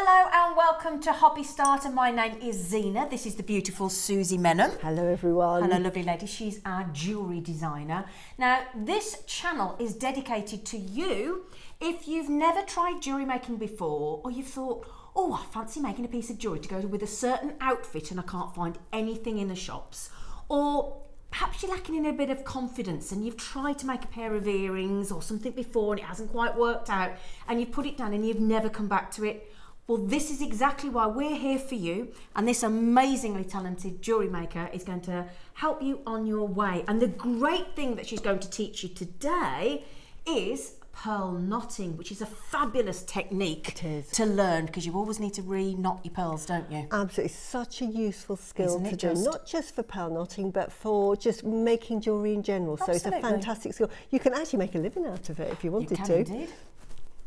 Hello and welcome to Hobby Starter. My name is Zena. This is the beautiful Suzie Menham. Hello everyone. Hello lovely lady. She's our jewellery designer. Now this channel is dedicated to you if you've never tried jewellery making before, or you've thought, oh, I fancy making a piece of jewellery to go with a certain outfit and I can't find anything in the shops, or perhaps you're lacking in a bit of confidence and you've tried to make a pair of earrings or something before and it hasn't quite worked out and you've put it down and you've never come back to it. Well, this is exactly why we're here for you, and this amazingly talented jewellery maker is going to help you on your way. And the great thing that she's going to teach you today is pearl knotting, which is a fabulous technique to learn, because you always need to re-knot your pearls, don't you? Absolutely, such a useful skill to do, not just for pearl knotting, but for just making jewellery in general. Absolutely. So it's a fantastic skill. You can actually make a living out of it if you wanted you to. Can indeed.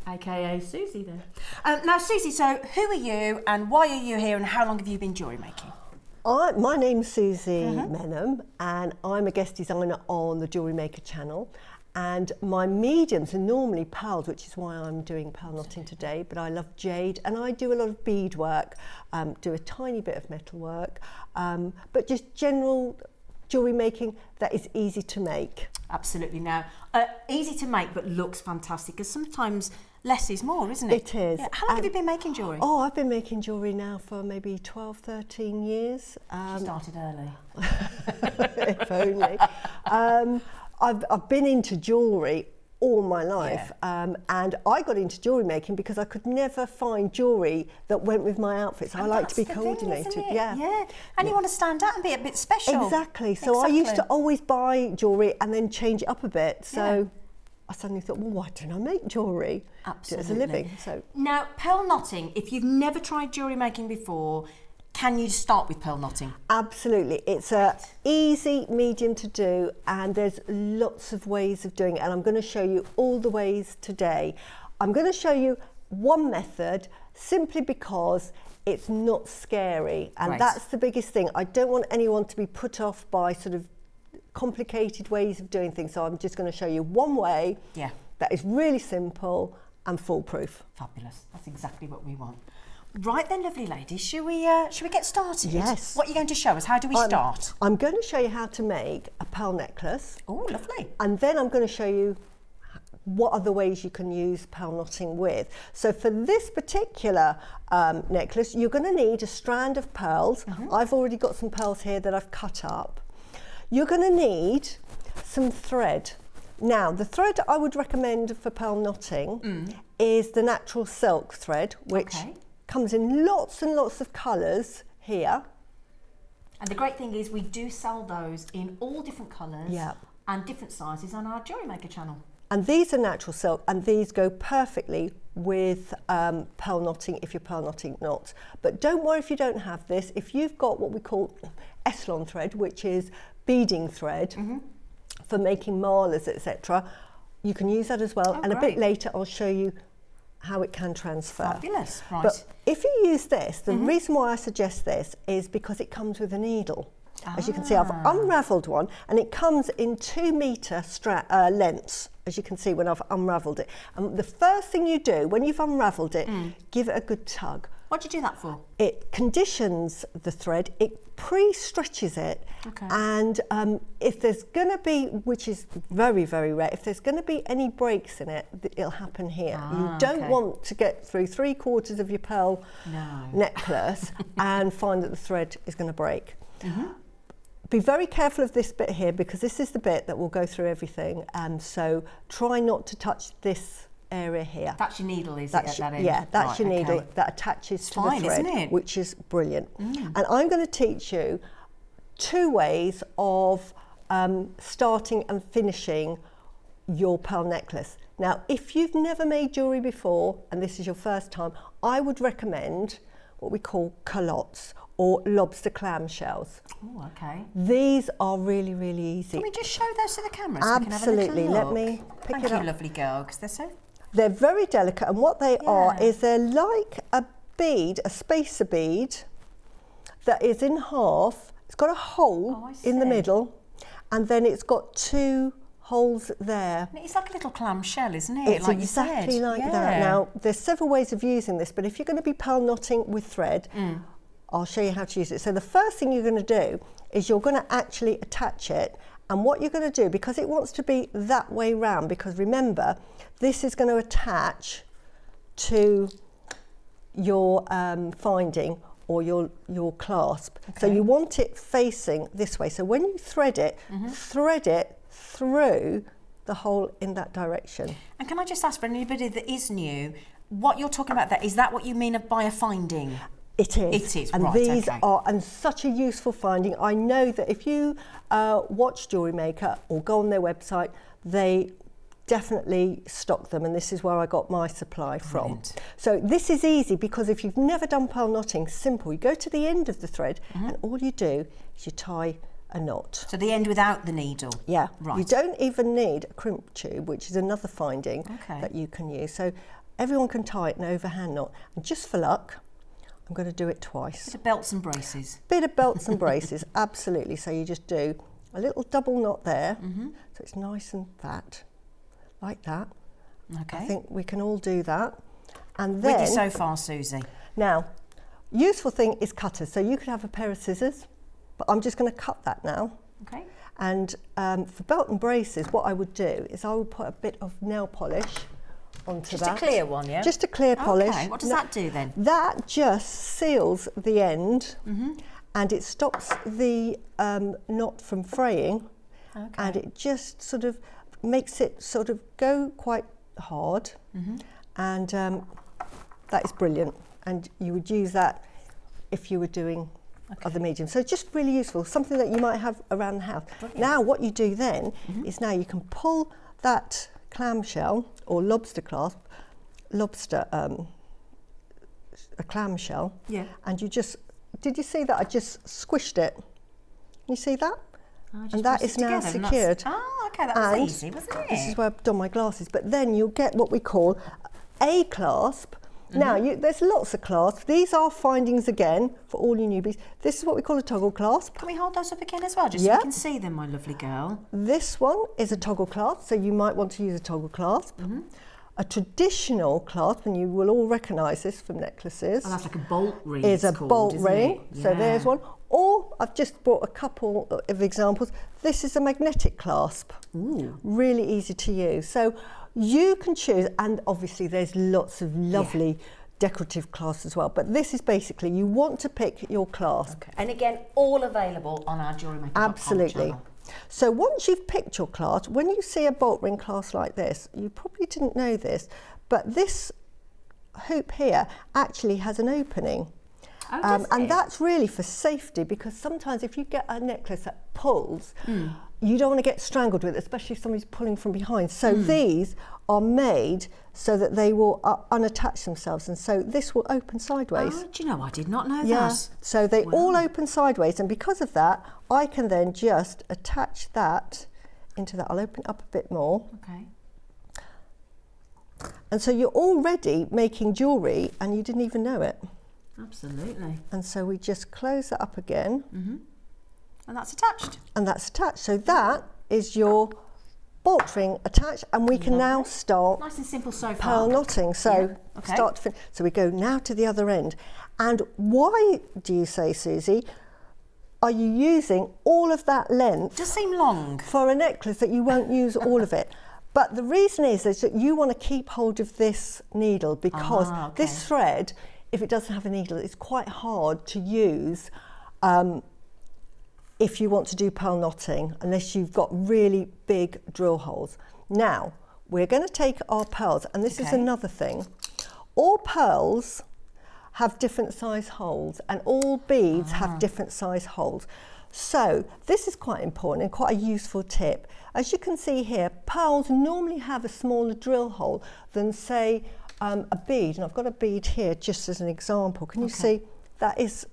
AKA Suzie then. Now Suzie, so who are you and why are you here and how long have you been jewellery making? My name's Suzie Menham and I'm a guest designer on the Jewellery Maker channel, and my mediums are normally pearls, which is why I'm doing pearl knotting today, but I love jade and I do a lot of bead work, do a tiny bit of metal work, but just general jewellery making that is easy to make. Absolutely. Now, easy to make but looks fantastic, because sometimes less is more, isn't it? It is. Yeah. How long have you been making jewellery? Oh, I've been making jewellery now for maybe 12, 13 years. She started early. If only. I've been into jewellery all my life, and I got into jewellery making because I could never find jewellery that went with my outfits. I like to be coordinated. Yeah. And you want to stand out and be a bit special. Exactly. So I used to always buy jewellery and then change it up a bit. So I suddenly thought, well, why don't I make jewellery? Absolutely. As a living. So now, pearl knotting, if you've never tried jewellery making before, can you start with pearl knotting? Absolutely. It's a easy medium to do, and there's lots of ways of doing it, and I'm going to show you all the ways today. I'm going to show you one method simply because it's not scary, and that's the biggest thing. I don't want anyone to be put off by sort of complicated ways of doing things, so I'm just going to show you one way that is really simple and foolproof. Fabulous. That's exactly what we want. Right then, lovely ladies, shall we get started? Yes. What are you going to show us? How do we start? I'm going to show you how to make a pearl necklace. Oh, lovely. And then I'm going to show you what other ways you can use pearl knotting with. So for this particular necklace, you're going to need a strand of pearls. I've already got some pearls here that I've cut up. You're going to need some thread. Now, the thread I would recommend for pearl knotting is the natural silk thread, which comes in lots and lots of colours here. And the great thing is we do sell those in all different colours and different sizes on our Jewellery Maker channel. And these are natural silk, and these go perfectly with pearl knotting if you're pearl knotting knots. But don't worry if you don't have this. If you've got what we call Eslon thread, which is beading thread for making malas, etc., you can use that as well. And a bit later I'll show you how it can transfer. Fabulous, right. But if you use this, the reason why I suggest this is because it comes with a needle. As you can see, I've unravelled one, and it comes in 2 metre lengths, as you can see when I've unravelled it. And the first thing you do when you've unravelled it, give it a good tug. What do you do that for? It conditions the thread, it pre-stretches it, and if there's going to be, which is very, very rare, if there's going to be any breaks in it, it'll happen here. You don't want to get through 3/4 of your pearl necklace and find that the thread is going to break. Be very careful of this bit here, because this is the bit that will go through everything, and so try not to touch this area here. That's your needle, is it? Yeah, that's your needle that attaches to the thread, isn't it? which is brilliant. And I'm going to teach you 2 ways of starting and finishing your pearl necklace. Now, if you've never made jewellery before and this is your first time, I would recommend what we call culottes, or lobster clam shells. Oh, okay. These are really, really easy. Can we just show those to the camera? Absolutely. So we can have a Let me pick it up. Thank you, lovely girl, because they're so... They're very delicate, and what they are is they're like a bead, a spacer bead, that is in half. It's got a hole in the middle, and then it's got 2 holes there. It's like a little clamshell, isn't it? It's like exactly you said. like Yeah. that. Now, there's several ways of using this, but if you're going to be pearl knotting with thread, I'll show you how to use it. So the first thing you're going to do is you're going to actually attach it. And what you're going to do, because it wants to be that way round, because remember, this is going to attach to your finding or your clasp. Okay. So you want it facing this way. So when you thread it through the hole in that direction. And can I just ask for anybody that is new, what you're talking about there, is that what you mean by a finding? It is. It is, and right, these okay. are, and such a useful finding. I know that if you watch Jewellery Maker or go on their website, they definitely stock them, and this is where I got my supply from. Brilliant. So this is easy, because if you've never done pearl knotting, simple. You go to the end of the thread and all you do is you tie a knot. So the end without the needle? Yeah. Right. You don't even need a crimp tube, which is another finding that you can use. So everyone can tie it an overhand knot. And just for luck, I'm going to do it twice. Bit of belts and braces. Bit of belts and braces, absolutely. So you just do a little double knot there, so it's nice and fat, like that. Okay. I think we can all do that. And then, with you so far, Susie. Now, useful thing is cutters. So you could have a pair of scissors, but I'm just going to cut that now. Okay. And for belt and braces, what I would do is I would put a bit of nail polish onto that. Just a clear one, yeah? Just a clear polish. Okay, what does that do then? That just seals the end and it stops the knot from fraying, and it just sort of makes it sort of go quite hard, and that is brilliant. And you would use that if you were doing other mediums. So it's just really useful, something that you might have around the house. Brilliant. Now what you do then is now you can pull that clamshell or lobster clasp, a clamshell, and you just, did you see that I just squished it? You see that? And that is now secured. Oh, okay, that was easy, wasn't it? This is where I've done my glasses. But then you'll get what we call a clasp. Now, there's lots of clasps. These are findings again for all you newbies. This is what we call a toggle clasp. Can we hold those up again as well, just so we can see them, my lovely girl? This one is a toggle clasp, so you might want to use a toggle clasp. A traditional clasp, and you will all recognise this from necklaces. Oh, that's like a bolt ring. Is a bolt ring. Yeah. So there's one. Or I've just brought a couple of examples. This is a magnetic clasp. Ooh. Really easy to use. So you can choose, and obviously there's lots of lovely decorative clasps as well. But this is basically, you want to pick your clasp. Okay. And again, all available on our jewellerymaker.com Absolutely. channel. So once you've picked your clasp, when you see a bolt ring clasp like this, you probably didn't know this, but this hoop here actually has an opening. Oh, and that's really for safety, because sometimes if you get a necklace that pulls, you don't want to get strangled with it, especially if somebody's pulling from behind. So these are made so that they will unattach themselves, and so this will open sideways. Oh, do you know, I did not know that. So they all open sideways, and because of that, I can then just attach that into that. I'll open it up a bit more. Okay. And so you're already making jewellery and you didn't even know it. Absolutely. And so we just close that up again. And that's attached. And that's attached. So that is your bolt ring attached, and we can now start nice and simple so far. pearl knotting. So start to finish. So we go now to the other end. And why do you say, Susie, are you using all of that length? Does seem long. For a necklace that you won't use all of it. But the reason is that you want to keep hold of this needle, because this thread, if it doesn't have a needle, it's quite hard to use if you want to do pearl knotting, unless you've got really big drill holes. Now, we're going to take our pearls, and this is another thing. All pearls have different size holes, and all beads have different size holes. So this is quite important and quite a useful tip. As you can see here, pearls normally have a smaller drill hole than, say, a bead. And I've got a bead here just as an example. Can you see that is?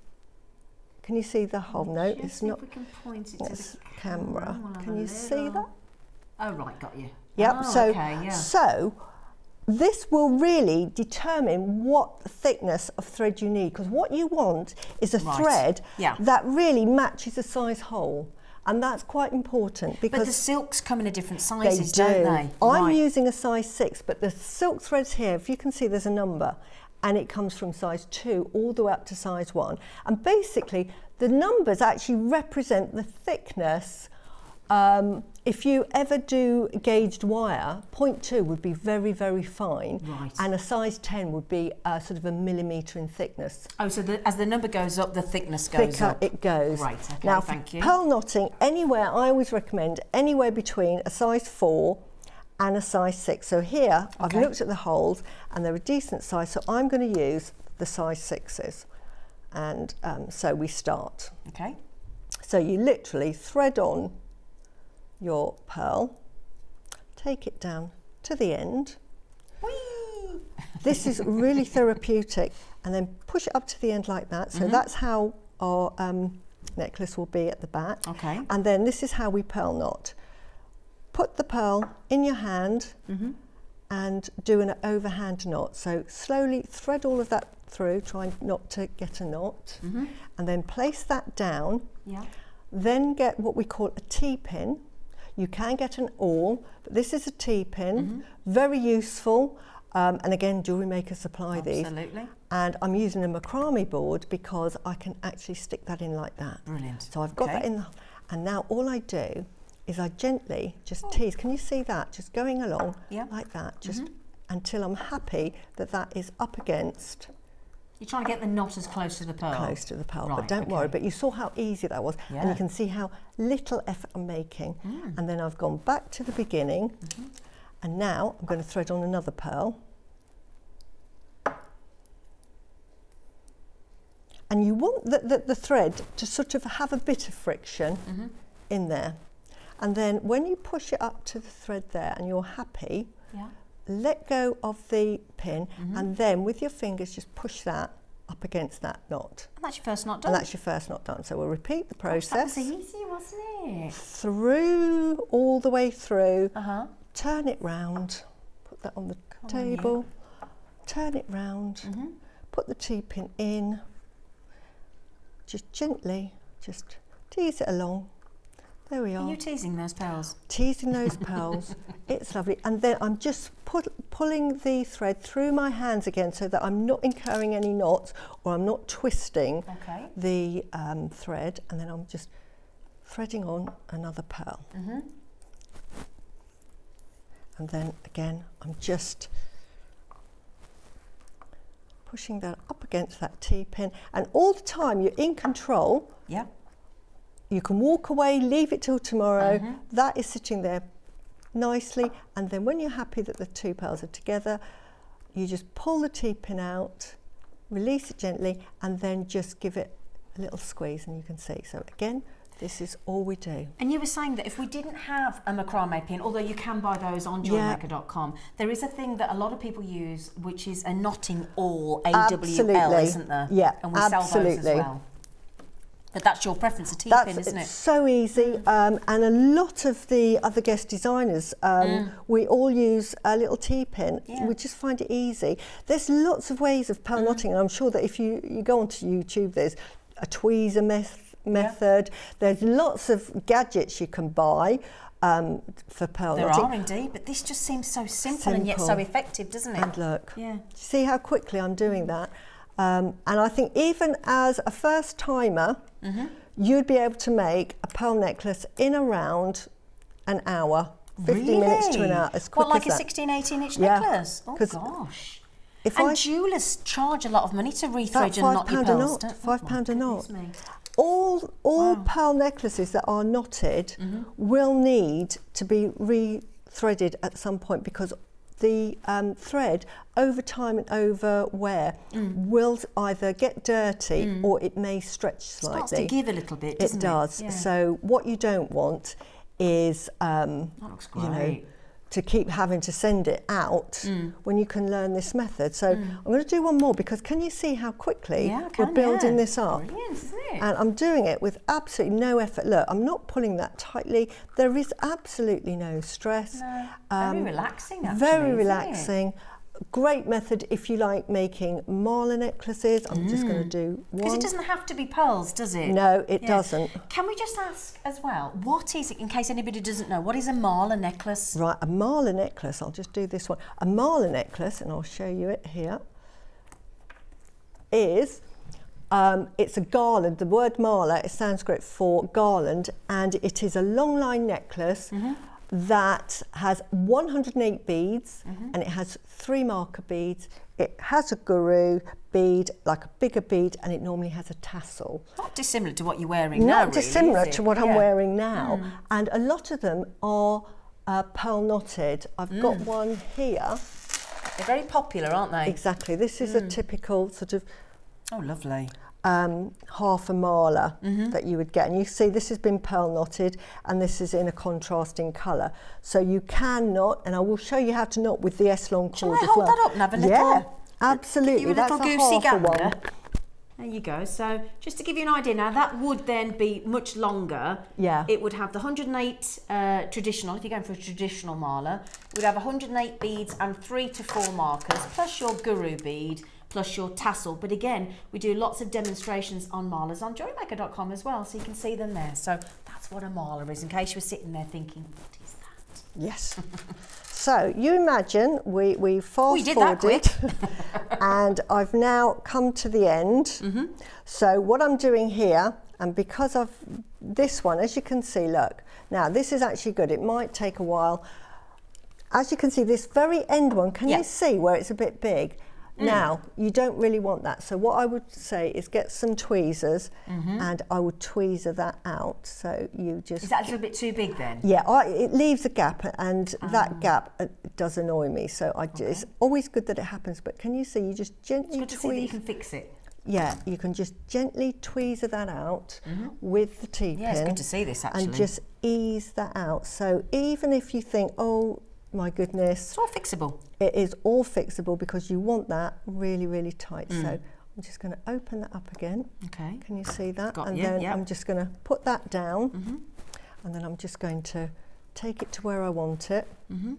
Can you see the hole? No, it's not. If we can point it to the camera. Can you see that? Oh right, got you. Yep. Oh, so this will really determine what thickness of thread you need, because what you want is a thread that really matches the size hole. And that's quite important because but the silks come in a different sizes, they don't they? I'm using a size 6, but the silk threads here, if you can see, there's a number, and it comes from size 2 all the way up to size 1. And basically, the numbers actually represent the thickness. If you ever do gauged wire, 0.2 would be very, very fine, right. and a size 10 would be sort of a millimetre in thickness. Oh, so as the number goes up, the thickness goes Thicker up. it goes. Right, okay, now, thank you. Pearl knotting, anywhere, I always recommend anywhere between a size 4 and a size 6. So here, I've looked at the holes, and they're a decent size, so I'm going to use the size 6s. And so we start. Okay. So you literally thread on your pearl, take it down to the end. Whee! This is really therapeutic, and then push it up to the end like that. So that's how our necklace will be at the back. Okay. And then this is how we pearl knot. Put the pearl in your hand and do an overhand knot. So slowly thread all of that through, trying not to get a knot, and then place that down. Yeah. Then get what we call a T-pin. You can get an awl, but this is a T-pin, very useful. And again, jewellery makers supply these. Absolutely. And I'm using a macrame board because I can actually stick that in like that. Brilliant. So I've got that in, and now all I do is I gently just tease. Can you see that? Just going along like that, just until I'm happy that that is up against. You're trying to get the knot as close to the pearl. Close to the pearl, Right, but don't worry. But you saw how easy that was, and you can see how little effort I'm making. And then I've gone back to the beginning, and now I'm going to thread on another pearl. And you want the thread to sort of have a bit of friction in there. And then when you push it up to the thread there and you're happy, let go of the pin, and then with your fingers just push that up against that knot. And that's your first knot done. And that's your first knot done. So we'll repeat the process. Gosh, that was easy, wasn't it? Through, all the way through, turn it round, put that on the table, turn it round, put the T-pin in, just gently, just tease it along. There we are. Are you teasing those pearls? Teasing those pearls. It's lovely. And then I'm just pulling the thread through my hands again so that I'm not incurring any knots or I'm not twisting the thread. And then I'm just threading on another pearl. And then again, I'm just pushing that up against that T-pin. And all the time you're in control. Yeah. You can walk away, leave it till tomorrow. That is sitting there nicely. And then when you're happy that the two pearls are together, you just pull the T-pin out, release it gently, and then just give it a little squeeze, and you can see. So again, this is all we do. And you were saying that if we didn't have a macrame pin, although you can buy those on jewellerymaker.com, there is a thing that a lot of people use, which is a knotting awl, AWL, isn't there? Yeah, and we sell those as well. But that's your preference, a T-pin, isn't it? It's so easy, and a lot of the other guest designers, we all use a little T-pin. We just find it easy. There's lots of ways of pearl knotting, and I'm sure that if you go onto YouTube, there's a tweezer method. There's lots of gadgets you can buy for pearl knotting. There are indeed, but this just seems so simple and yet so effective, doesn't it? And look, see how quickly I'm doing that. And I think even as a first timer, you'd be able to make a pearl necklace in around an hour, 50 minutes to an hour, as quick as that. Like a 16, 18 inch necklace? Oh gosh. And jewellers charge a lot of money to rethread and knot your pearls. £5 a knot. All pearl necklaces that are knotted will need to be rethreaded at some point, because the thread over time and over wear will either get dirty or it may stretch slightly. It starts to give a little bit, doesn't it? It does. Yeah. So what you don't want is that looks great. You know, to keep having to send it out when you can learn this method. So I'm going to do one more, because can you see how quickly we're building this up? Brilliant, isn't it? And I'm doing it with absolutely no effort. Look, I'm not pulling that tightly. There is absolutely no stress. No. Very relaxing, actually. Very relaxing. great method if you like making marla necklaces. I'm just going to do one. Because it doesn't have to be pearls, does it? No, it doesn't. Can we just ask as well, what is it, in case anybody doesn't know, what is a marla necklace? Right, a marla necklace, I'll just do this one. A marla necklace, and I'll show you it here, is, it's a garland. The word marla is Sanskrit for garland, and it is a long line necklace that has 108 beads, and it has 3 marker beads. It has a guru bead, like a bigger bead, and it normally has a tassel. Not dissimilar to what you're wearing now, Not dissimilar to what I'm wearing now. And a lot of them are pearl knotted. I've got one here. They're very popular, aren't they? Exactly. This is a typical sort of Oh, lovely. half a marla that you would get, and you see this has been pearl knotted, and this is in a contrasting colour, so you can knot, and I will show you how to knot with the S-long cord as well. Shall I hold that up and have a little? Yeah, absolutely. Give you a little That's goosey a half a gander. one. There you go. So just to give you an idea now, that would then be much longer. Yeah. It would have the 108 traditional, if you're going for a traditional marla, it would have 108 beads and 3 to 4 markers, plus your guru bead, plus your tassel. But again, we do lots of demonstrations on marlas on jewellerymaker.com as well, so you can see them there. So that's what a marla is, in case you're sitting there thinking, what is that? Yes. So you imagine we fast did that forwarded and I've now come to the end. So what I'm doing here, and because of this one, as you can see, look, now this is actually good. It might take a while. As you can see, this very end one, can you see where it's a bit big? Now, you don't really want that. So what I would say is get some tweezers and I would tweezer that out. So you just... Is that a little bit too big then? Yeah, it leaves a gap, and that gap does annoy me. So it's always good that it happens, but can you see, you just gently It's good to see that you can fix it. Yeah, you can just gently tweezer that out with the T-pin. Yeah, it's good to see this actually. And just ease that out. So even if you think, oh my goodness. It's all fixable. It is all fixable because you want that really, really tight. So I'm just going to open that up again. Okay. Can you see that? Got and you, then yep. I'm just going to put that down and then I'm just going to take it to where I want it and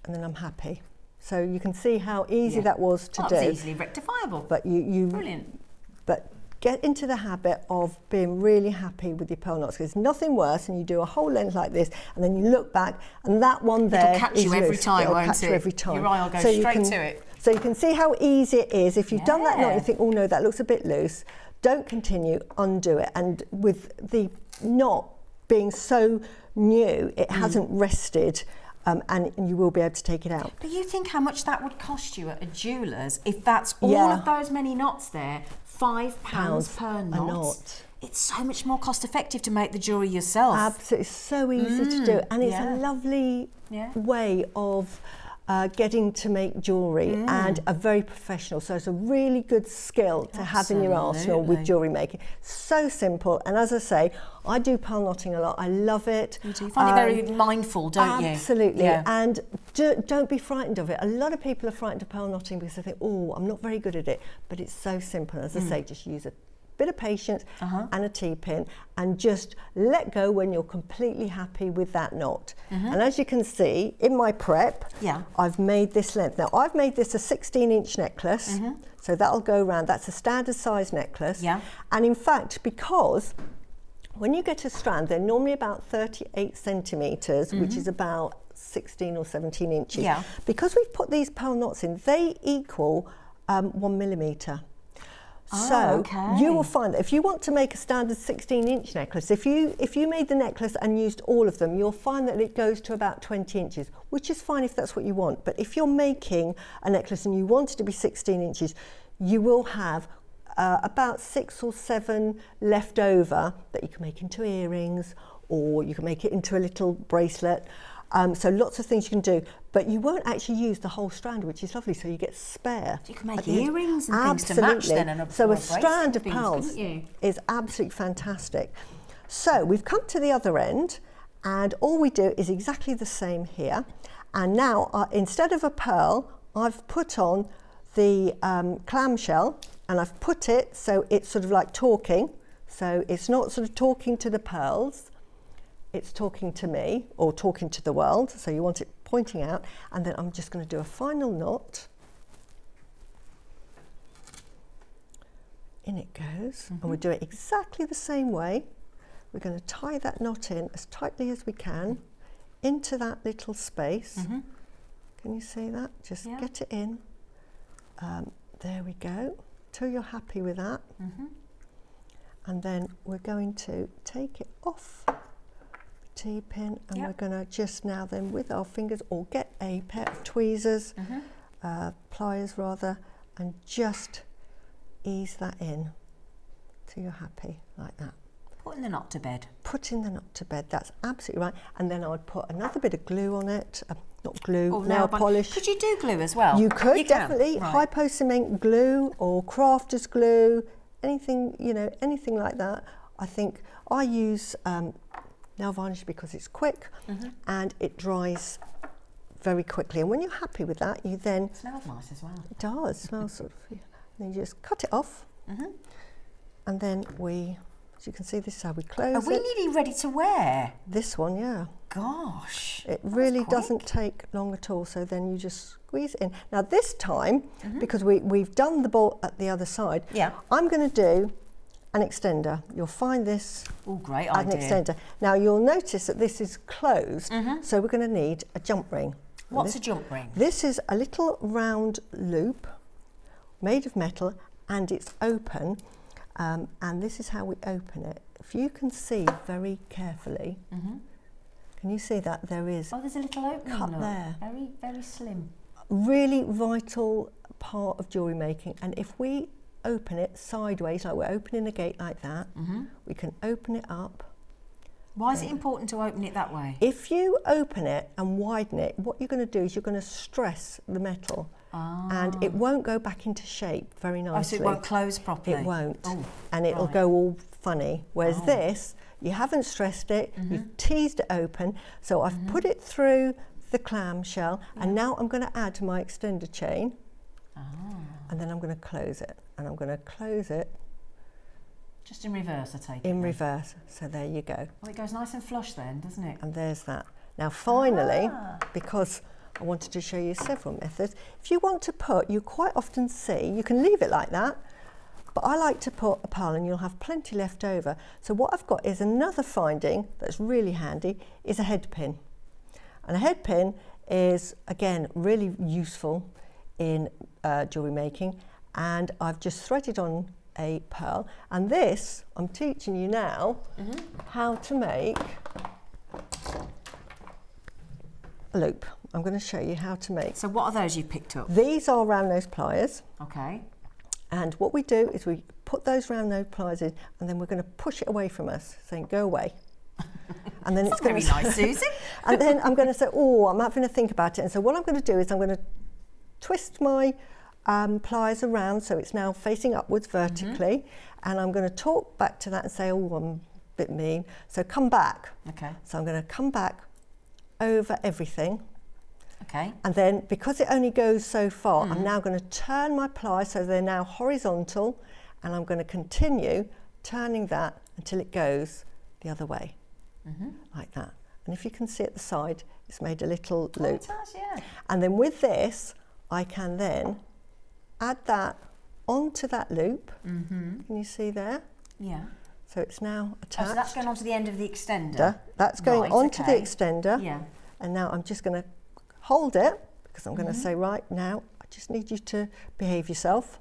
then I'm happy. So you can see how easy that was to do. That was easily rectifiable. But you Brilliant. But get into the habit of being really happy with your pearl knots. There's nothing worse than you do a whole length like this and then you look back and that one there It'll catch is you every loose. time, It'll won't catch it? you every time. Your eye will go So you straight can- to it. So you can see how easy it is. If you've done that knot, you think, oh no, that looks a bit loose. Don't continue, undo it. And with the knot being so new, it hasn't rested. And you will be able to take it out. But you think how much that would cost you at a jeweller's if that's all of those many knots there, £5 per knot. A knot. It's so much more cost effective to make the jewellery yourself. Absolutely, it's so easy to do, and it's a lovely way of getting to make jewellery and a very professional. So it's a really good skill to have in your arsenal with jewellery making. So simple, and as I say, I do pearl knotting a lot. I love it. You do. You find it very mindful, don't you? Absolutely, and don't be frightened of it. A lot of people are frightened of pearl knotting because they think, oh, I'm not very good at it, but it's so simple. As I say, just use a bit of patience and a T-pin and just let go when you're completely happy with that knot. And as you can see in my prep, I've made this length. Now I've made this a 16-inch necklace, so that'll go around. That's a standard size necklace. And in fact, because when you get a strand, they're normally about 38 centimetres, which is about 16 or 17 inches. Because we've put these pearl knots in, they equal 1 millimetre. So you will find that if you want to make a standard 16-inch necklace, if you made the necklace and used all of them, you'll find that it goes to about 20 inches, which is fine if that's what you want. But if you're making a necklace and you want it to be 16 inches, you will have about 6 or 7 left over that you can make into earrings, or you can make it into a little bracelet. So lots of things you can do, but you won't actually use the whole strand, which is lovely, so you get spare. So you can make earrings and things to match then. And so a strand of pearls is absolutely fantastic. So we've come to the other end, and all we do is exactly the same here. And now, instead of a pearl, I've put on the clamshell, and I've put it so it's sort of like talking. So it's not sort of talking to the pearls. It's talking to me or talking to the world, so you want it pointing out, and then I'm just going to do a final knot. In it goes, and we'll do it exactly the same way. We're going to tie that knot in as tightly as we can into that little space. Can you see that? Just get it in. There we go, till you're happy with that. And then we're going to take it off the T-pin, and we're going to just now then with our fingers, or get a pair of tweezers, pliers rather, and just ease that in till you're happy, like that. Putting the knot to bed. Putting the knot to bed, that's absolutely right. And then I would put another bit of glue on it, not glue, or nail polish. Could you do glue as well? You could, you definitely. Right. Hypo-cement glue or crafter's glue, anything, you know, anything like that. I think I use nail varnish because it's quick and it dries very quickly. And when you're happy with that, you then... It smells nice as well. It does, it smells sort of... Then you just cut it off, and then we, as you can see, this is how we close it. Are we nearly ready to wear? This one, yeah. Gosh. It really doesn't take long at all, so then you just squeeze it in. Now this time, because we've done the bolt at the other side, I'm going to do an extender. You'll find this an extender. Now you'll notice that this is closed, so we're going to need a jump ring. What's a jump ring? This is a little round loop made of metal, and it's open, and this is how we open it. If you can see very carefully, can you see that there is there's a little opening cut there. Very, very slim. Really vital part of jewellery making, and if we open it sideways, like we're opening a gate like that, we can open it up. Why is it important to open it that way? If you open it and widen it, what you're going to do is you're going to stress the metal. And it won't go back into shape very nicely. So it won't close properly? It won't. And it'll go all funny. Whereas this, you haven't stressed it, you've teased it open. So I've put it through the clamshell, and now I'm going to add my extender chain. And then I'm going to close it. And I'm going to close it. Just in reverse, I take it. In reverse. So there you go. Well, it goes nice and flush then, doesn't it? And there's that. Now finally, because I wanted to show you several methods. If you want to put, you quite often see, you can leave it like that, but I like to put a pearl and you'll have plenty left over. So what I've got is another finding that's really handy, is a head pin. And a head pin is, again, really useful in jewellery making. And I've just threaded on a pearl. And this, I'm teaching you now how to make a loop. I'm going to show you how to make. So what are those you picked up? These are round nose pliers. Okay. And what we do is we put those round nose pliers in, and then we're going to push it away from us, saying, go away. And then it's going very nice, Susie. And then I'm going to say, oh, I'm having to think about it. And so what I'm going to do is I'm going to twist my pliers around so it's now facing upwards vertically. And I'm going to talk back to that and say, oh, I'm a bit mean. So come back. Okay. So I'm going to come back over everything. Okay. And then, because it only goes so far, I'm now going to turn my pliers so they're now horizontal, and I'm going to continue turning that until it goes the other way, like that. And if you can see at the side, it's made a little loop. It has, yeah. And then with this, I can then add that onto that loop. Can you see there? Yeah. So it's now attached. So that's going onto the end of the extender. That's going onto the extender. Yeah. And now I'm just going to hold it, because I'm going to say, right now, I just need you to behave yourself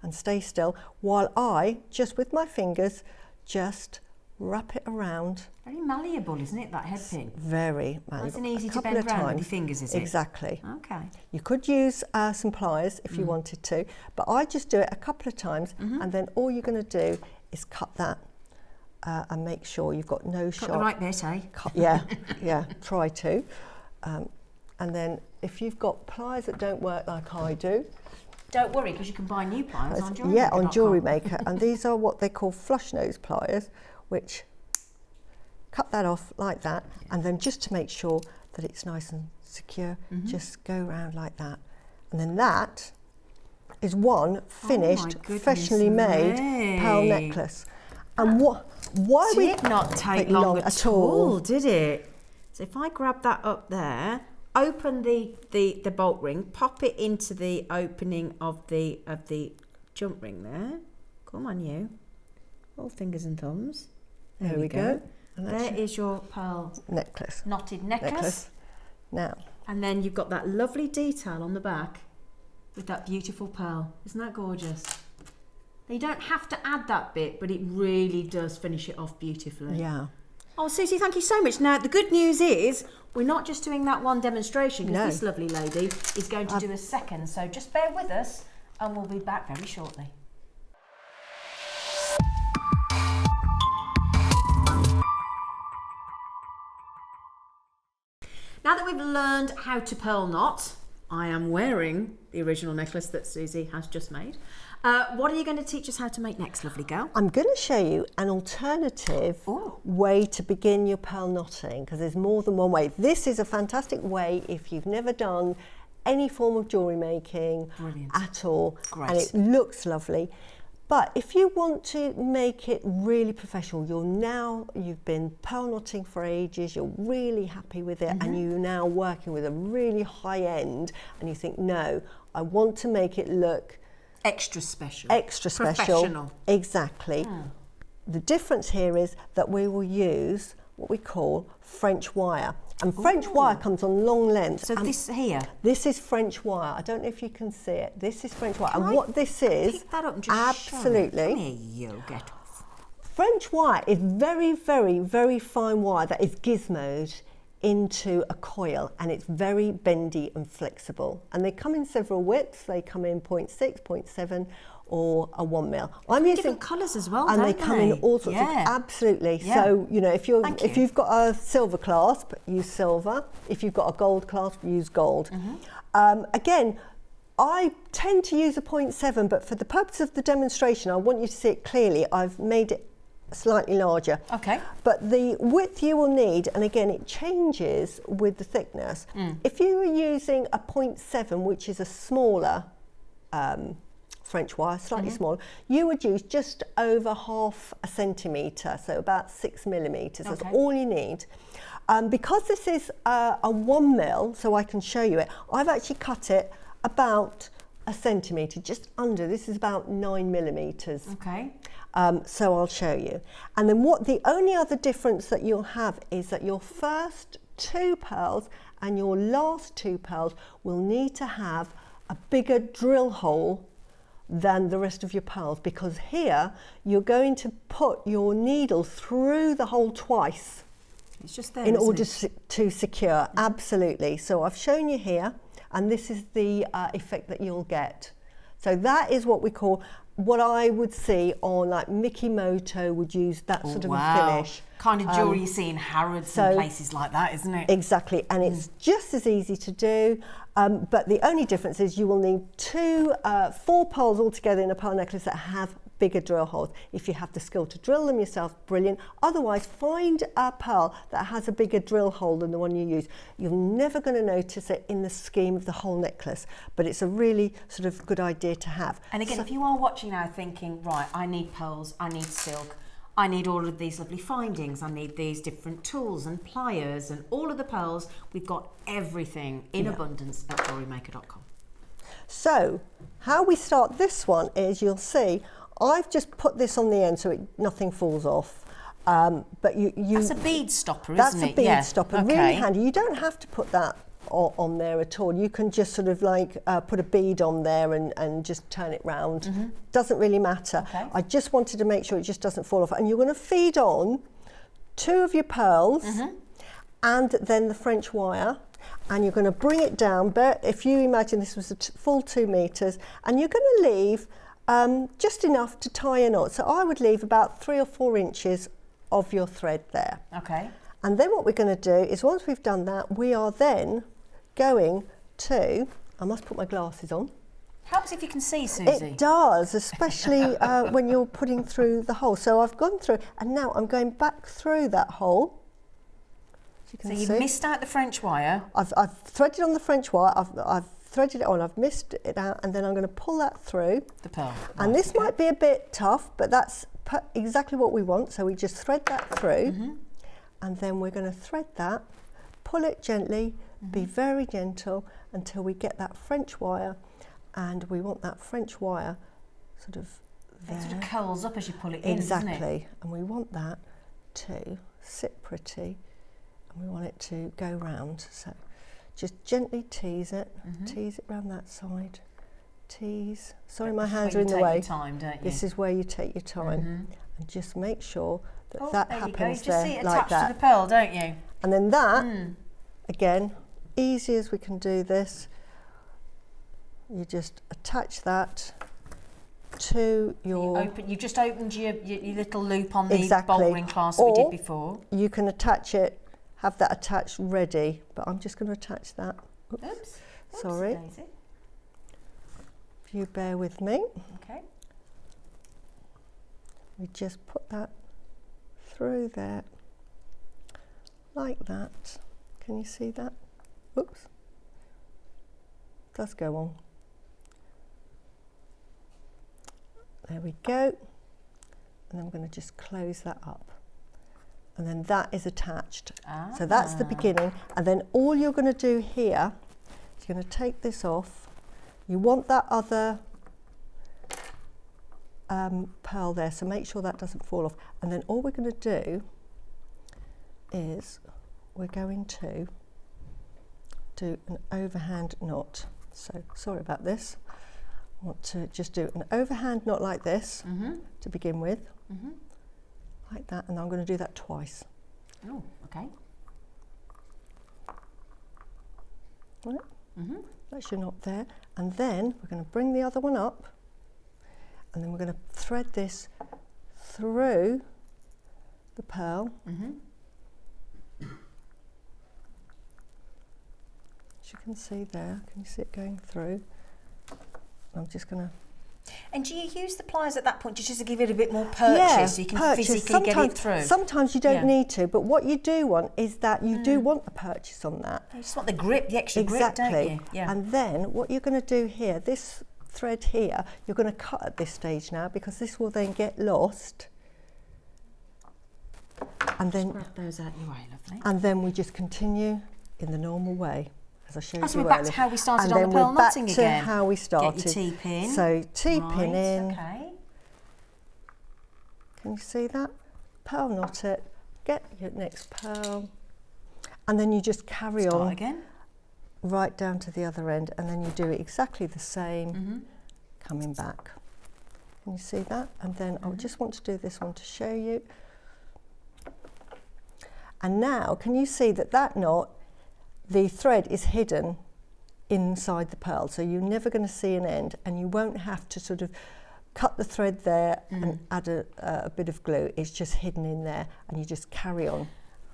and stay still while I, just with my fingers, just wrap it around. Very malleable, isn't it, that head pin? Very malleable. Nice and easy A to couple bend of around with times. your fingers, is it? Exactly. Okay. You could use some pliers if you wanted to, but I just do it a couple of times, and then all you're going to do is cut that and make sure you've got no Cut the right bit, eh? Yeah, try to. And then if you've got pliers that don't work like I do, don't worry, because you can buy new pliers on jewellery. Yeah, on Jewellery Maker. And these are what they call flush nose pliers, which cut that off like that, and then just to make sure that it's nice and secure, just go around like that. And then that is one finished, professionally made pearl necklace. And why did not take long at all, did it? So if I grab that up there, open the bolt ring, pop it into the opening of the jump ring there. Come on, you. All fingers and thumbs. There we go. And there is your pearl necklace. Knotted necklace. Now. And then you've got that lovely detail on the back with that beautiful pearl. Isn't that gorgeous? You don't have to add that bit, but it really does finish it off beautifully. Yeah. Oh, Suzie, thank you so much. Now, the good news is we're not just doing that one demonstration, because this lovely lady is going to do a second. So just bear with us and we'll be back very shortly. Now that we've learned how to pearl knot, I am wearing the original necklace that Suzie has just made. What are you going to teach us how to make next, lovely girl? I'm going to show you an alternative way to begin your pearl knotting, because there's more than one way. This is a fantastic way if you've never done any form of jewellery making at all. Great. And it looks lovely. But if you want to make it really professional, you've been pearl knotting for ages, you're really happy with it, and you're now working with a really high end, and you think, no, I want to make it look extra special. Extra special. Professional. Exactly. The difference here is that we will use what we call French wire. And French wire comes on long lengths. So this here? This is French wire. I don't know if you can see it. This is French wire. And what this is... Pick that up and just absolutely. Come here, you get off. French wire is very, very, very fine wire that is gizmoed into a coil, and it's very bendy and flexible. And they come in several widths. They come in 0.6, 0.7, or a 1 mil. I'm using different colours as well, and don't they come in all sorts of absolutely. Yeah. So if you've got a silver clasp, use silver. If you've got a gold clasp, use gold. Again, I tend to use a 0.7, but for the purpose of the demonstration, I want you to see it clearly. I've made it slightly larger. Okay. But the width you will need, and again, it changes with the thickness. If you were using a 0.7, which is a smaller French wire, slightly smaller, you would use just over half a centimetre, so about 6 millimetres. That's all you need. Because this is a 1 mil, so I can show you it, I've actually cut it about a centimetre, just under. This is about 9 millimetres. Okay. So I'll show you. And then the only other difference that you'll have is that your first 2 pearls and your last 2 pearls will need to have a bigger drill hole than the rest of your pearls, because here you're going to put your needle through the hole twice. It's just there, in order to secure. Absolutely. So I've shown you here, and this is the effect that you'll get. So that is what we call, what I would see on, like, Mikimoto would use that sort of a finish. Kind of jewellery you see in Harrods and places like that, isn't it? Exactly, and it's just as easy to do, but the only difference is you will need 4 pearls altogether in a pearl necklace that have bigger drill holes. If you have the skill to drill them yourself, brilliant. Otherwise, find a pearl that has a bigger drill hole than the one you use. You're never going to notice it in the scheme of the whole necklace, but it's a really sort of good idea to have. And again, if you are watching now thinking, right, I need pearls, I need silk, I need all of these lovely findings, I need these different tools and pliers and all of the pearls, we've got everything in abundance at jewellerymaker.com. So, how we start this one is, you'll see, I've just put this on the end so nothing falls off. But that's a bead stopper, isn't it? That's a bead stopper, really handy. You don't have to put that on there at all. You can just sort of like put a bead on there and just turn it round. Doesn't really matter. I just wanted to make sure it just doesn't fall off. And you're going to feed on 2 of your pearls and then the French wire. And you're going to bring it down. But if you imagine this was a full 2 metres, and you're going to leave just enough to tie a knot. So I would leave about 3 or 4 inches of your thread there. Okay. And then what we're going to do is, once we've done that, we are then going to, I must put my glasses on. Helps if you can see, Suzie. It does, especially when you're putting through the hole. So I've gone through, and now I'm going back through that hole. So you've missed out the French wire. I've threaded on the French wire, I've threaded it on, I've missed it out, and then I'm going to pull that through. The pearl. And this might be a bit tough, but that's exactly what we want. So we just thread that through, and then we're going to thread that, pull it gently, Be very gentle until we get that French wire, and we want that French wire sort of there. It sort of curls up as you pull it in, doesn't it? Exactly, and we want that to sit pretty, and we want it to go round. So just gently tease it, tease it round that side, tease. Sorry, my hands are in the way. You take your time, don't you? This is where you take your time, and just make sure that that there happens you go. You just there, see it like attached that. to the pearl, don't you? And then that, again, easy as we can do this, you just attach that to your... You've just opened your little loop on the Exactly. bolt ring clasp that we did before. You can attach it, have that attached ready, but I'm just going to attach that. Oops. Sorry. Daisy. If you bear with me. Okay. We just put that through there, like that. Can you see that? Oops. Does go on. There we go. And I'm going to just close that up. And then that is attached. So that's the beginning. And then all you're going to do here is you're going to take this off. You want that other pearl there, so make sure that doesn't fall off. And then all we're going to do is we're going to do an overhand knot. So sorry about this. I want to just do an overhand knot like this to begin with, like that, and I'm going to do that twice. Oh, okay. Right. That's your knot there, and then we're going to bring the other one up, and then we're going to thread this through the pearl. As you can see there, can you see it going through? I'm just going to... And do you use the pliers at that point just to give it a bit more purchase so you can physically get it through? Sometimes you don't need to, but what you do want is that you do want a purchase on that. You just want the grip, the extra grip, don't you? Yeah. And then what you're going to do here, this thread here, you're going to cut at this stage now, because this will then get lost. And then grab those out your way, lovely. And then we just continue in the normal way, as I showed you earlier. So we're back to how we started on the pearl knotting again. And then we're back to how we started. Get your T-pin. So T-pin in. Okay. Can you see that? Pearl knot it, get your next pearl, and then you just carry on again. Right down to the other end, and then you do exactly the same coming back. Can you see that? And then I just want to do this one to show you. And now, can you see that that knot, the thread is hidden inside the pearl, so you're never going to see an end, and you won't have to sort of cut the thread there and add a bit of glue. It's just hidden in there, and you just carry on.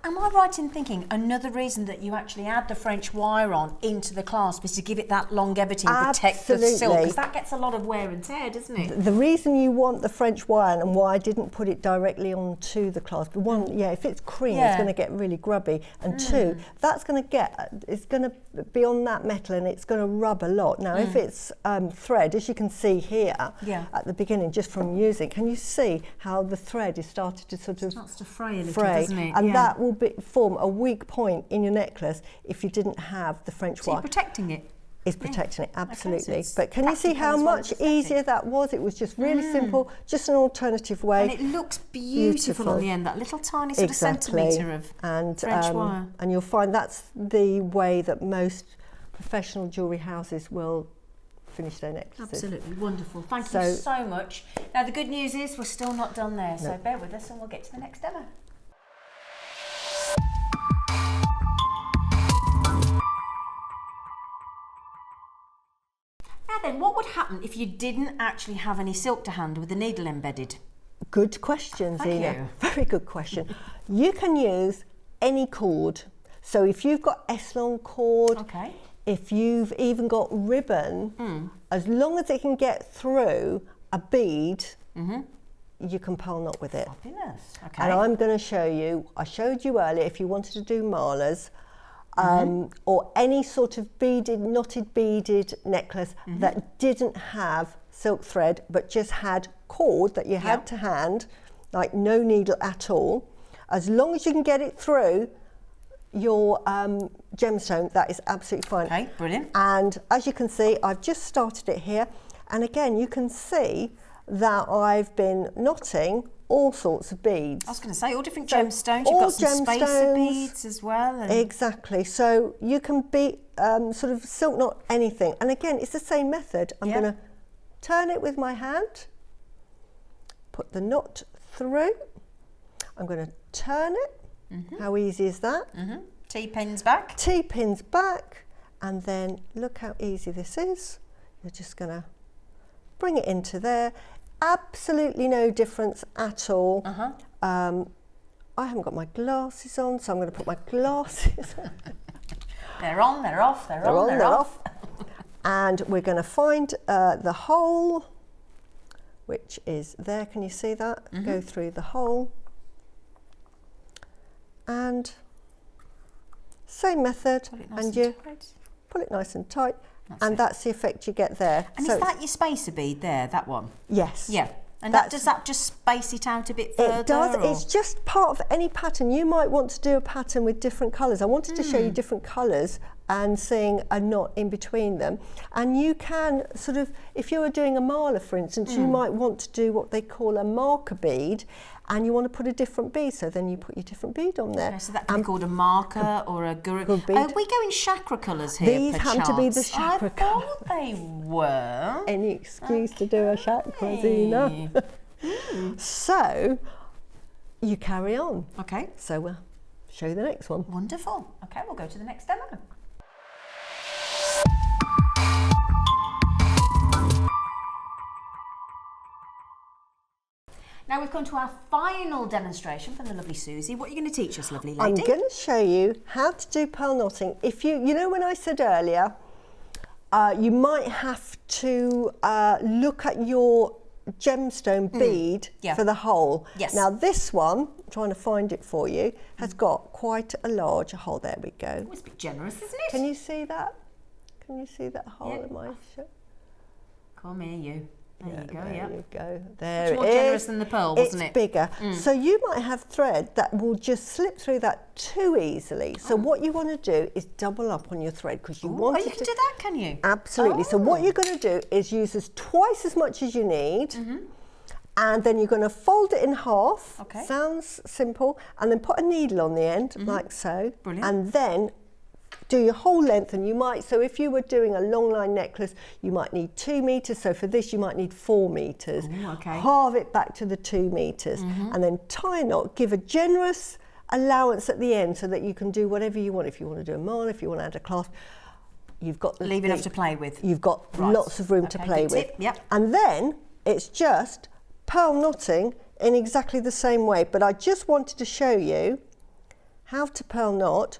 Am I right in thinking another reason that you actually add the French wire on into the clasp is to give it that longevity and protect the silk? Because that gets a lot of wear and tear, doesn't it? The reason you want the French wire and why I didn't put it directly onto the clasp, one, if it's cream, it's going to get really grubby, and two, that's going to it's going to be on that metal and it's going to rub a lot. Now, if it's thread, as you can see here at the beginning, just from using, can you see how the thread is started to sort of starts to fray a little, doesn't it? And that will form a weak point in your necklace if you didn't have the French wire. So you're protecting it. It's protecting it, absolutely. Okay, so but can you see how much easier that was? It was just really simple, just an alternative way. And it looks beautiful on the end, that little tiny sort of centimetre of French wire. And you'll find that's the way that most professional jewellery houses will finish their necklaces. Absolutely wonderful. Thank you so much. Now the good news is we're still not done there, so bear with us and we'll get to the next demo. Now then, what would happen if you didn't actually have any silk to hand with the needle embedded? Good question, Thank Zena. you. Very good question. You can use any cord. So if you've got S-long cord, if you've even got ribbon, as long as it can get through a bead, you can pearl knot with it. Fabulous. Okay. And I'm going to show you, I showed you earlier, if you wanted to do malas, or any sort of knotted beaded necklace that didn't have silk thread but just had cord that you had to hand, like no needle at all, as long as you can get it through, your gemstone, that is absolutely fine. Okay, brilliant. And as you can see, I've just started it here. And again, you can see that I've been knotting all sorts of beads. I was going to say, all different gemstones. You've all got some gemstones, spacer beads as well. And exactly. So you can be sort of silk knot anything. And again, it's the same method. I'm going to turn it with my hand, put the knot through. I'm going to turn it. How easy is that? T-pins back. T-pins back. And then look how easy this is. You're just going to bring it into there. Absolutely no difference at all. I haven't got my glasses on, so I'm going to put my glasses on. They're on, they're off, they're on, they're off. And we're going to find the hole, which is there. Can you see that? Go through the hole. And same method. And you pull it nice and tight. That's the effect you get there. And is that your spacer bead there, that one? Yes. Yeah. And does that just space it out a bit further? It does. It's just part of any pattern. You might want to do a pattern with different colours. I wanted to show you different colours and seeing a knot in between them. And you can sort of, if you were doing a mala, for instance, you might want to do what they call a marker bead, and you want to put a different bead, so then you put your different bead on there. Okay, so that can be called a marker or a guru. bead. We go in chakra colours here. These happen to be the chakra colours. I thought they were. Any excuse to do a chakra, Zena. So you carry on. Okay. So we'll show you the next one. Wonderful. Okay, we'll go to the next demo. Now we've come to our final demonstration from the lovely Suzie. What are you going to teach us, lovely lady? I'm going to show you how to do pearl knotting. If you know when I said earlier, you might have to look at your gemstone bead for the hole. Yes. Now this one, I'm trying to find it for you, has got quite a large hole. There we go. Oh, it's a bit generous, isn't it? Can you see that? Can you see that hole in my shirt? Come here, you. There you go, there you go. There it's it more is. generous than the pearl, wasn't it? It's bigger. So you might have thread that will just slip through that too easily. So what you want to do is double up on your thread because you want you can do that, can you? Absolutely. So what you're going to do is use twice as much as you need. And then you're going to fold it in half. Okay. Sounds simple. And then put a needle on the end, like so. Brilliant. And then do your whole length, and you might, so if you were doing a long line necklace, you might need 2 meters. So for this, you might need 4 meters. Ooh, okay. Halve it back to the 2 meters, and then tie a knot. Give a generous allowance at the end so that you can do whatever you want. If you want to do a mala, if you want to add a clasp, you've got Leave enough to play with. You've got lots of room to play with. Tip. Yep. And then it's just pearl knotting in exactly the same way. But I just wanted to show you how to pearl knot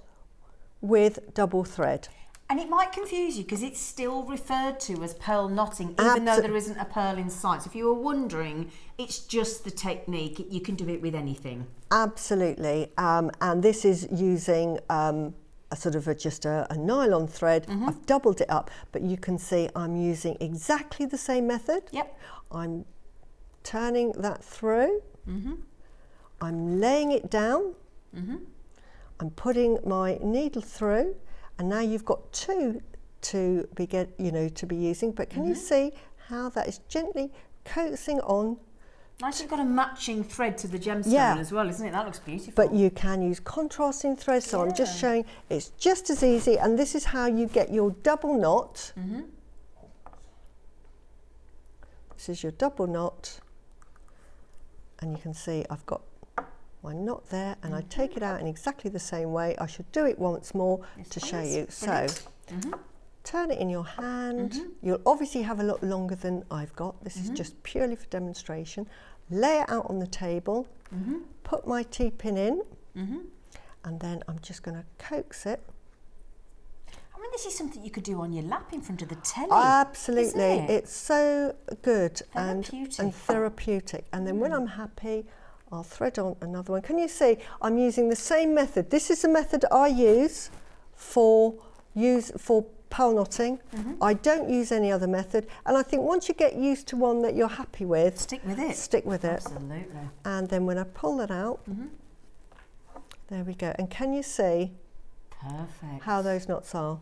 with double thread. And it might confuse you because it's still referred to as pearl knotting, even though there isn't a pearl in sight. So if you were wondering, it's just the technique. You can do it with anything. Absolutely. And this is using a sort of just a nylon thread. I've doubled it up, but you can see I'm using exactly the same method. Yep. I'm turning that through. I'm laying it down. I'm putting my needle through, and now you've got 2 to be using. But can you see how that is gently coaxing on? Nice, you've got a matching thread to the gemstone as well, isn't it? That looks beautiful. But you can use contrasting threads, so I'm just showing it's just as easy, and this is how you get your double knot. This is your double knot, and you can see I've got my knot there, and I take it out in exactly the same way. I should do it once more to show you. So turn it in your hand. You'll obviously have a lot longer than I've got. This is just purely for demonstration. Lay it out on the table, put my T-pin in, and then I'm just going to coax it. I mean, this is something you could do on your lap in front of the telly. Absolutely. Isn't it? It's so good and Therapeutic. And then when I'm happy, I'll thread on another one. Can you see I'm using the same method? This is the method I use for pearl knotting. I don't use any other method, and I think once you get used to one that you're happy with, stick with it. Stick with it. Absolutely. And then when I pull that out, there we go. And can you see Perfect. how those knots are.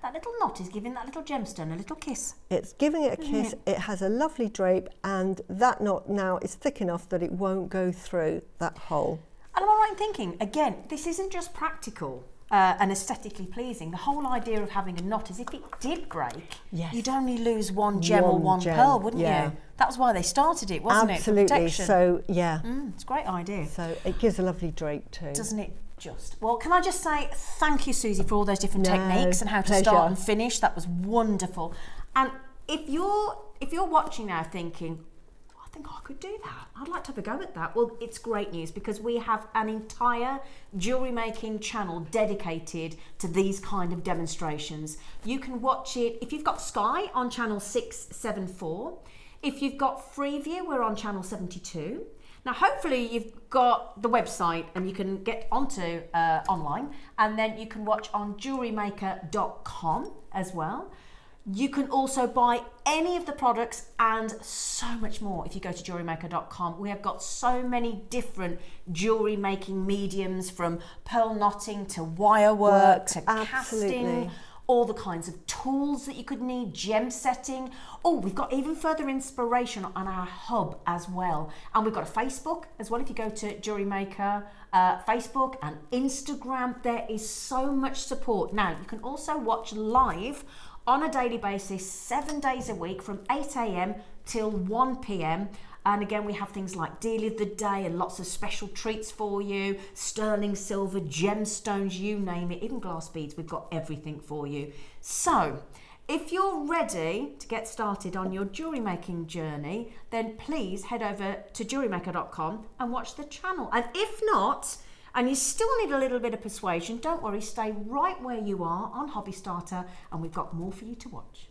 That little knot is giving that little gemstone a little kiss. It's giving it a kiss. It has a lovely drape, and that knot now is thick enough that it won't go through that hole. And am I right in thinking, again, this isn't just practical and aesthetically pleasing. The whole idea of having a knot is if it did break, Yes. you'd only lose one gem or one gem, pearl, wouldn't yeah. you? That was why they started it, wasn't Absolutely. it? For protection. So, yeah. It's a great idea. So it gives a lovely drape too. Doesn't it just? Well, can I just say thank you, Suzie, for all those different No, techniques and how to pleasure. start and finish. That was wonderful. And if you're watching now thinking, I think I could do that, I'd like to have a go at that. Well, it's great news because we have an entire jewellery making channel dedicated to these kind of demonstrations. You can watch it if you've got Sky on channel 674. If you've got Freeview, we're on channel 72. Now, hopefully you've got the website and you can get onto online, and then you can watch on jewellerymaker.com as well. You can also buy any of the products and so much more if you go to jewellerymaker.com. We have got so many different jewellery making mediums, from pearl knotting to wire work to casting. All the kinds of tools that you could need, gem setting. Oh, we've got even further inspiration on our hub as well. And we've got a Facebook as well. If you go to Jewellery Maker, Facebook and Instagram, there is so much support. Now, you can also watch live on a daily basis, 7 days a week from 8 a.m. till 1 p.m. And again, we have things like Deal of the Day and lots of special treats for you, sterling silver, gemstones, you name it, even glass beads, we've got everything for you. So, if you're ready to get started on your jewellery making journey, then please head over to jewellerymaker.com and watch the channel. And if not, and you still need a little bit of persuasion, don't worry, stay right where you are on Hobby Starter, and we've got more for you to watch.